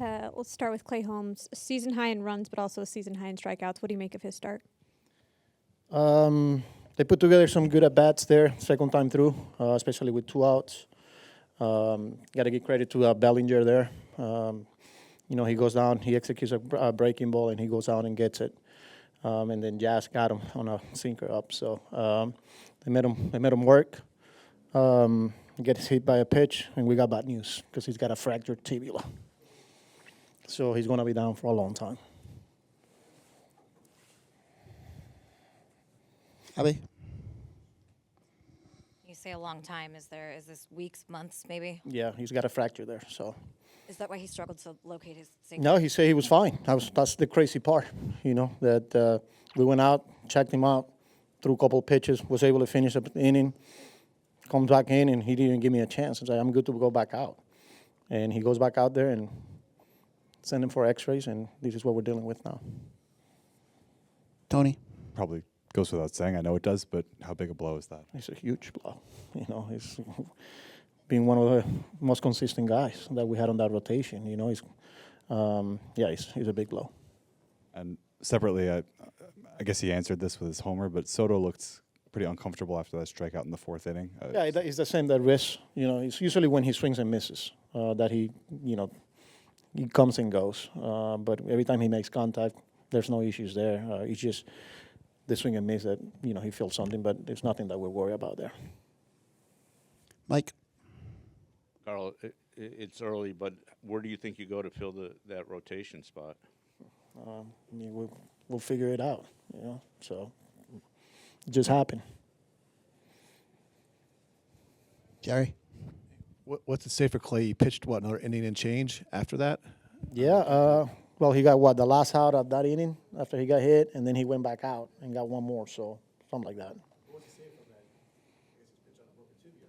Let's start with Clay Holmes. A season high in runs, but also a season high in strikeouts. What do you make of his start? They put together some good at-bats there, second time through, especially with 2 outs. Got to give credit to Bellinger there. He goes down, he executes a breaking ball, and he goes out and gets it. And then Jazz got him on a sinker up. So they made him work. He gets hit by a pitch, and we got bad news because he's got a fractured tibia. So he's going to be down for a long time. Abby? You say a long time. Is this weeks, months, maybe? Yeah, he's got a fracture there. So. Is that why he struggled to locate his sinker? No, he said he was fine. That's the crazy part, that we went out, checked him out, threw a couple pitches, was able to finish the inning, comes back in, and he didn't give me a chance. I said, I'm good to go back out. And he goes back out there and send him for x-rays, and this is what we're dealing with now. Tony? Probably goes without saying. I know it does, but how big a blow is that? It's a huge blow. He's being one of the most consistent guys that we had on that rotation. He's a big blow. And separately, I guess he answered this with his homer, but Soto looked pretty uncomfortable after that strikeout in the 4th inning. Yeah, it's the same that Riz. It's usually when he swings and misses that he comes and goes. But every time he makes contact, there's no issues there. It's just the swing and miss that he feels something, but there's nothing that we're worried about there. Mike? Carl, it's early, but where do you think you go to fill that rotation spot? We'll figure it out, So it just happened. Jerry? What's it say for Clay? He pitched, another inning and change after that? Yeah, well, he got, the last out of that inning after he got hit, and then he went back out and got one more, so something like that. What's the save from that? I guess he pitched on a broken tibia,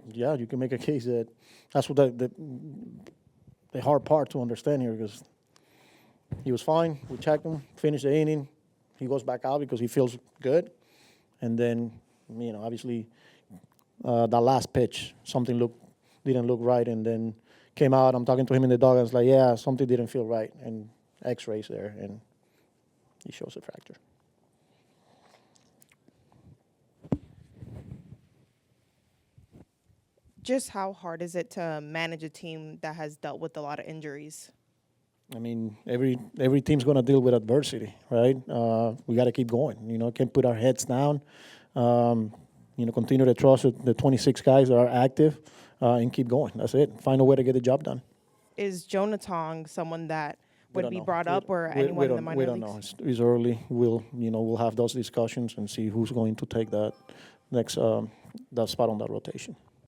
right? Yeah, you can make a case that that's what the hard part to understand here, because he was fine. We checked him, finished the inning. He goes back out because he feels good. And then, obviously, that last pitch, something didn't look right, and then came out. I'm talking to him in the dog, and it's like, yeah, something didn't feel right, and x-rays there, and he shows a fracture. Just how hard is it to manage a team that has dealt with a lot of injuries? I mean, every team's going to deal with adversity, right? We got to keep going. Can't put our heads down. Continue to trust the 26 guys that are active and keep going. That's it. Find a way to get the job done. Is Jonah Tong someone that would be brought up, or anyone in the minor leagues? We don't know. It's early. We'll have those discussions and see who's going to take that next that spot on that rotation.